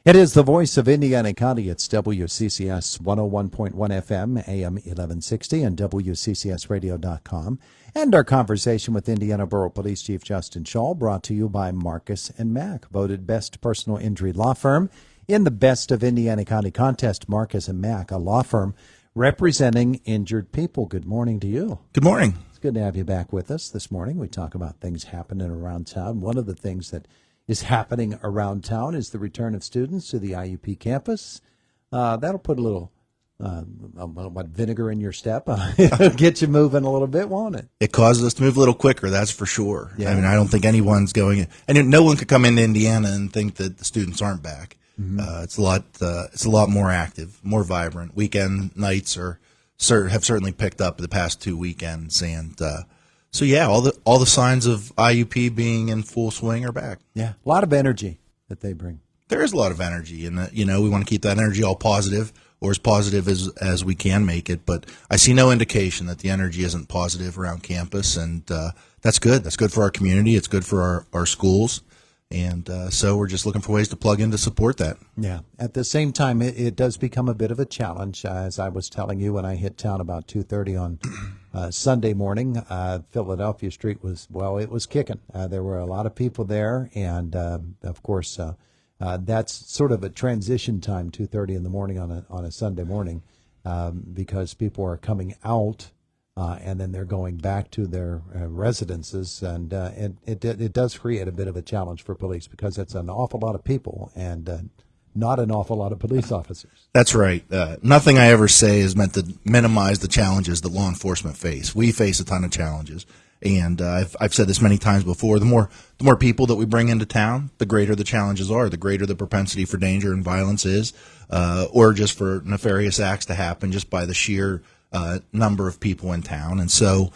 It is the voice of Indiana County. It's WCCS 101.1 FM, AM 1160, and WCCSradio.com. And our conversation with Indiana Borough Police Chief Justin Schawl, brought to you by Marcus & Mack, voted best personal injury law firm in the Best of Indiana County contest. Marcus & Mack, a law firm representing injured people. Good morning to you. Good morning. It's good to have you back with us this morning. We talk about things happening around town. One of the things that is happening around town is the return of students to the IUP campus. That'll put a little vinegar in your step. It'll get you moving a little bit, won't it? It causes us to move a little quicker, that's for sure. Yeah. I mean, I don't think anyone's going, and no one could come into Indiana and think that the students aren't back. Mm-hmm. It's a lot more active, more vibrant. Weekend nights have certainly picked up the past 2 weekends, and so yeah, all the signs of IUP being in full swing are back. Yeah, a lot of energy that they bring. There is a lot of energy, and we want to keep that energy all positive, or as positive as we can make it. But I see no indication that the energy isn't positive around campus, and that's good. That's good for our community. It's good for our schools, and so we're just looking for ways to plug in to support that. Yeah. At the same time, it does become a bit of a challenge. As I was telling you when I hit town about 2:30 on Sunday morning, Philadelphia Street was kicking. There were a lot of people there, and of course, that's sort of a transition time, 2:30 in the morning on a Sunday morning, because people are coming out and then they're going back to their residences, and it does create a bit of a challenge for police because it's an awful lot of people and not an awful lot of police officers. That's right. Nothing I ever say is meant to minimize the challenges that law enforcement face. We face a ton of challenges, and I've said this many times before. The more people that we bring into town, the greater the challenges are. The greater the propensity for danger and violence is, or just for nefarious acts to happen, just by the sheer number of people in town. And so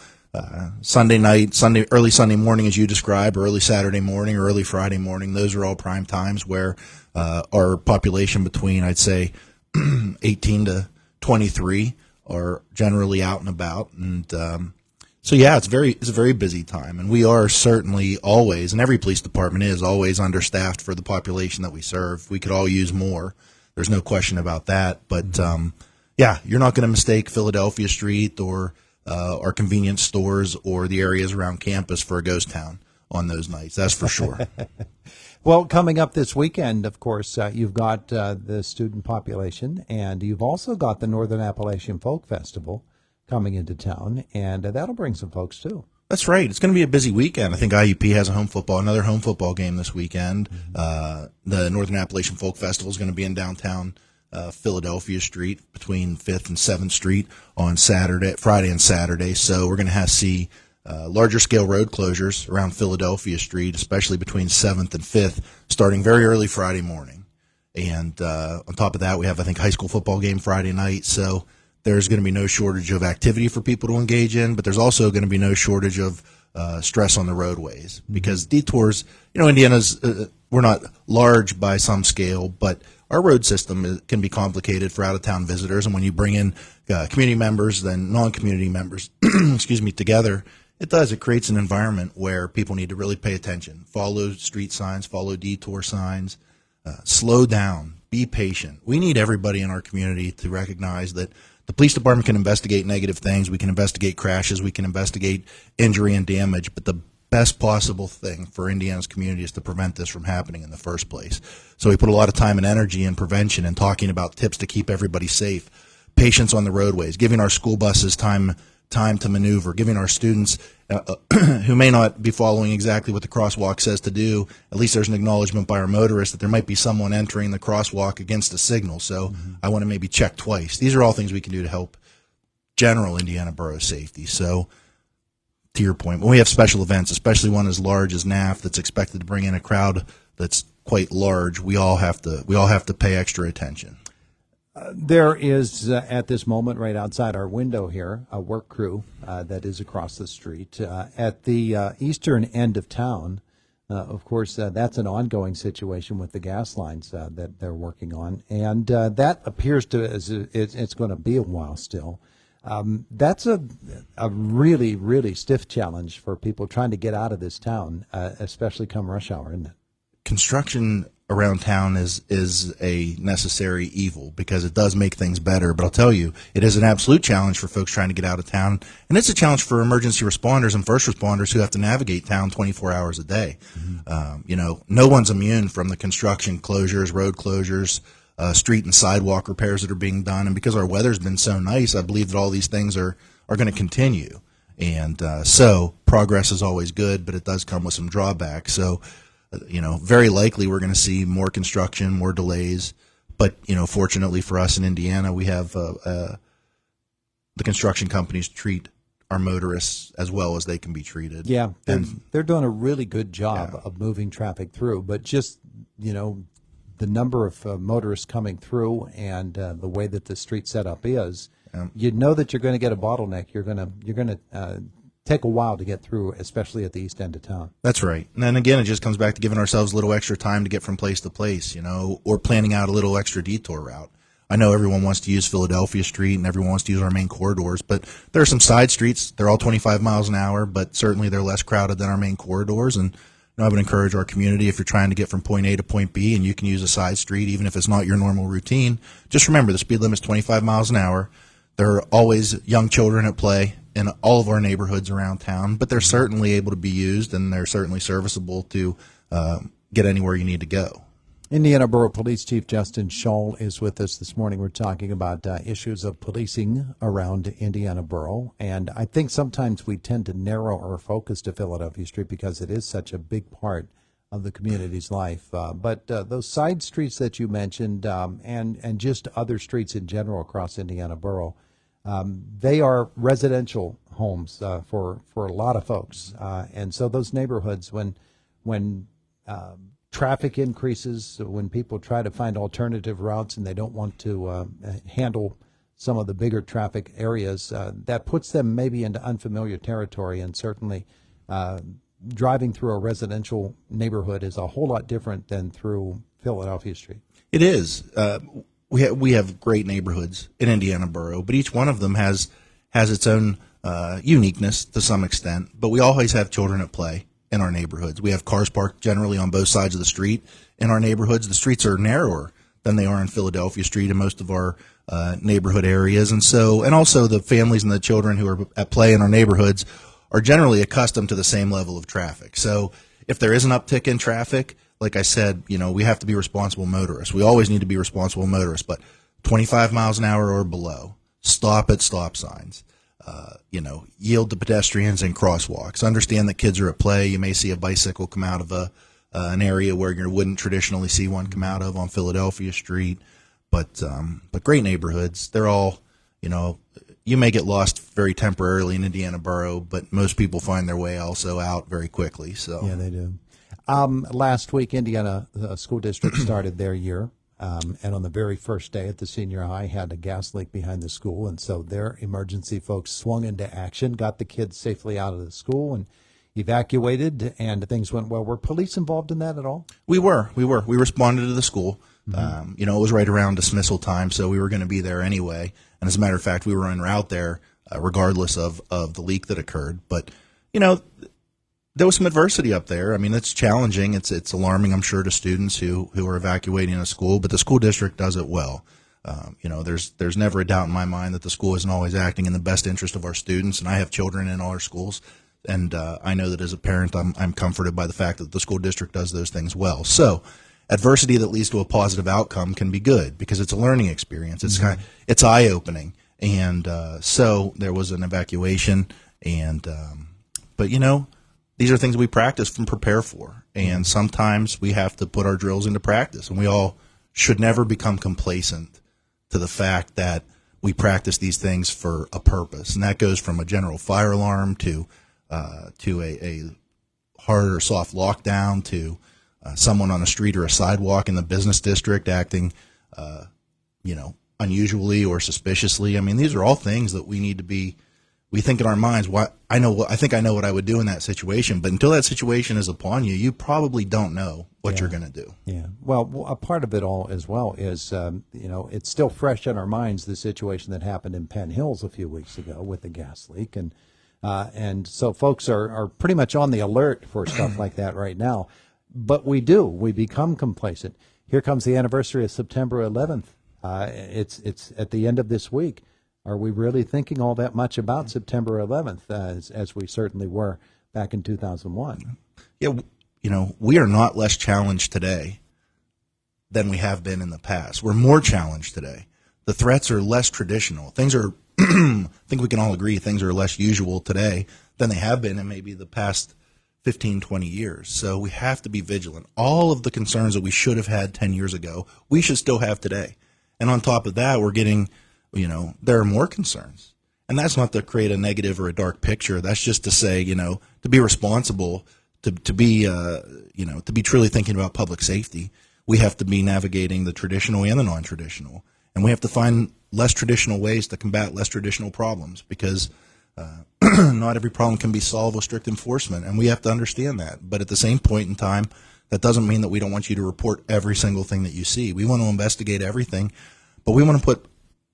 Sunday night, early Sunday morning, as you describe, early Saturday morning, or early Friday morning, those are all prime times where our population between, I'd say, 18 to 23 are generally out and about. And so, yeah, it's a very busy time. And we are certainly always, and every police department is always understaffed for the population that we serve. We could all use more. There's no question about that. But, yeah, you're not going to mistake Philadelphia Street or our convenience stores or the areas around campus for a ghost town on those nights. That's for sure. Well, coming up this weekend, of course, you've got the student population, and you've also got the Northern Appalachian Folk Festival coming into town, and that'll bring some folks, too. That's right. It's going to be a busy weekend. I think IUP has another home football game this weekend. Mm-hmm. The Northern Appalachian Folk Festival is going to be in downtown Philadelphia Street between 5th and 7th Street on Friday and Saturday. So we're going to see larger scale road closures around Philadelphia Street, especially between 7th and 5th, starting very early Friday morning. And on top of that, we have, I think, high school football game Friday night. So there's going to be no shortage of activity for people to engage in, but there's also going to be no shortage of stress on the roadways, because detours, Indiana's, we're not large by some scale, but our road system can be complicated for out-of-town visitors, and when you bring in community members, then non-community members, together, it creates an environment where people need to really pay attention, follow street signs, follow detour signs, slow down, be patient. We need everybody in our community to recognize that the police department can investigate negative things, we can investigate crashes, we can investigate injury and damage, but the best possible thing for Indiana's community is to prevent this from happening in the first place. So we put a lot of time and energy in prevention and talking about tips to keep everybody safe, patience on the roadways, giving our school buses time to maneuver, giving our students who may not be following exactly what the crosswalk says to do, at least there's an acknowledgement by our motorists that there might be someone entering the crosswalk against a signal, so I want to maybe check twice. These are all things we can do to help general Indiana borough safety. So to your point, when we have special events, especially one as large as NAF that's expected to bring in a crowd that's quite large, we all have to pay extra attention. There is, at this moment, right outside our window here, a work crew that is across the street. At the eastern end of town, of course, that's an ongoing situation with the gas lines that they're working on, and that appears it's going to be a while still. That's a really, really stiff challenge for people trying to get out of this town, especially come rush hour, isn't it? Construction around town is a necessary evil because it does make things better. But I'll tell you, it is an absolute challenge for folks trying to get out of town, and it's a challenge for emergency responders and first responders who have to navigate town 24 hours a day. No one's immune from the construction closures, road closures, street and sidewalk repairs that are being done. And because our weather's been so nice, I believe that all these things are going to continue. And so progress is always good, but it does come with some drawbacks. So, very likely we're going to see more construction, more delays. But, fortunately for us in Indiana, we have the construction companies treat our motorists as well as they can be treated. Yeah, they're doing a really good job of moving traffic through. But just, the number of motorists coming through and the way that the street setup is, you know that you're going to get a bottleneck. You're going to take a while to get through, especially at the east end of town. That's right. And then again, it just comes back to giving ourselves a little extra time to get from place to place, or planning out a little extra detour route. I know everyone wants to use Philadelphia Street and everyone wants to use our main corridors, but there are some side streets. They're all 25 miles an hour, but certainly they're less crowded than our main corridors. And I would encourage our community, if you're trying to get from point A to point B and you can use a side street, even if it's not your normal routine, just remember the speed limit is 25 miles an hour. There are always young children at play in all of our neighborhoods around town, but they're certainly able to be used and they're certainly serviceable to get anywhere you need to go. Indiana Borough Police Chief Justin Schawl is with us this morning. We're talking about issues of policing around Indiana Borough, and I think sometimes we tend to narrow our focus to Philadelphia Street because it is such a big part of the community's life. But those side streets that you mentioned and just other streets in general across Indiana Borough, they are residential homes for a lot of folks. And so those neighborhoods, when traffic increases, when people try to find alternative routes and they don't want to handle some of the bigger traffic areas, that puts them maybe into unfamiliar territory. And certainly driving through a residential neighborhood is a whole lot different than through Philadelphia Street. It is. We have great neighborhoods in Indiana Borough, but each one of them has its own uniqueness to some extent. But we always have children at play in our neighborhoods. We have cars parked generally on both sides of the street in our neighborhoods. The streets are narrower than they are in Philadelphia Street in most of our neighborhood areas. And also the families and the children who are at play in our neighborhoods are generally accustomed to the same level of traffic. So if there is an uptick in traffic, like I said, we have to be responsible motorists. We always need to be responsible motorists, but 25 miles an hour or below, stop at stop signs. Yield to pedestrians and crosswalks. Understand that kids are at play. You may see a bicycle come out of an area where you wouldn't traditionally see one come out of on Philadelphia Street. But great neighborhoods. They're all, you may get lost very temporarily in Indiana Borough, but most people find their way also out very quickly. So yeah, they do. Last week, Indiana School District started their year. And on the very first day at the senior high, had a gas leak behind the school, and so their emergency folks swung into action, got the kids safely out of the school, and evacuated, and things went well. Were police involved in that at all? We were. We responded to the school. It was right around dismissal time, so we were going to be there anyway. And as a matter of fact, we were en route there regardless of the leak that occurred. But, there was some adversity up there. I mean, it's challenging. It's alarming, I'm sure, to students who are evacuating a school, but the school district does it well. There's never a doubt in my mind that the school isn't always acting in the best interest of our students, and I have children in all our schools, and I know that as a parent, I'm comforted by the fact that the school district does those things well. So adversity that leads to a positive outcome can be good because it's a learning experience. It's it's eye-opening, and so there was an evacuation, and but these are things we practice and prepare for, and sometimes we have to put our drills into practice, and we all should never become complacent to the fact that we practice these things for a purpose, and that goes from a general fire alarm to a hard or soft lockdown to someone on a street or a sidewalk in the business district acting, unusually or suspiciously. I mean, these are all things that we need to be. We think in our minds, I think I know what I would do in that situation, but until that situation is upon you, you probably don't know what you're going to do. Yeah. Well, a part of it all as well is, it's still fresh in our minds, the situation that happened in Penn Hills a few weeks ago with the gas leak. And so folks are pretty much on the alert for stuff like that right now. but we do. We become complacent. Here comes the anniversary of September 11th. It's at the end of this week. Are we really thinking all that much about September 11th, as we certainly were back in 2001? Yeah, we are not less challenged today than we have been in the past. We're more challenged today. The threats are less traditional. Things are, I think we can all agree, things are less usual today than they have been in maybe the past 15, 20 years. So we have to be vigilant. All of the concerns that we should have had 10 years ago, we should still have today. And on top of that, we're getting, there are more concerns. And that's not to create a negative or a dark picture. That's just to say, to be responsible, to be truly thinking about public safety, we have to be navigating the traditional and the non-traditional. And we have to find less traditional ways to combat less traditional problems, because not every problem can be solved with strict enforcement, and we have to understand that. But at the same point in time, that doesn't mean that we don't want you to report every single thing that you see. We want to investigate everything, but we want to put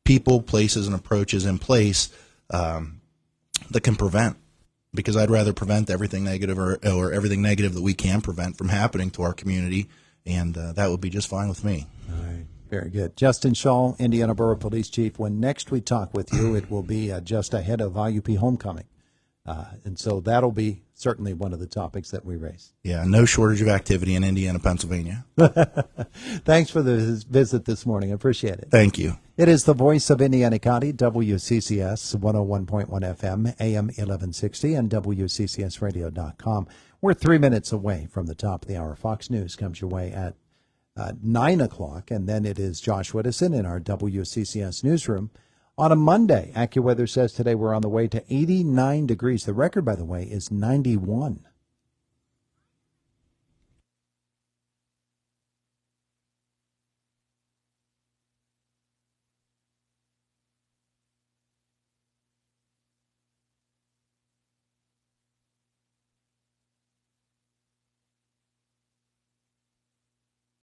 people, places, and approaches in place that can prevent, because I'd rather prevent everything negative or everything negative that we can prevent from happening to our community, and that would be just fine with me. All right. Very good. Justin Schawl, Indiana Borough Police Chief. When next we talk with you, it will be just ahead of IUP homecoming. And so that'll be certainly one of the topics that we raise. Yeah, no shortage of activity in Indiana, Pennsylvania. Thanks for the visit this morning. I appreciate it. Thank you. It is the voice of Indiana County, WCCS 101.1 FM, AM 1160, and WCCSradio.com. We're 3 minutes away from the top of the hour. Fox News comes your way at 9 o'clock, and then it is Josh Whittison in our WCCS newsroom. On a Monday, AccuWeather says today we're on the way to 89 degrees. The record, by the way, is 91.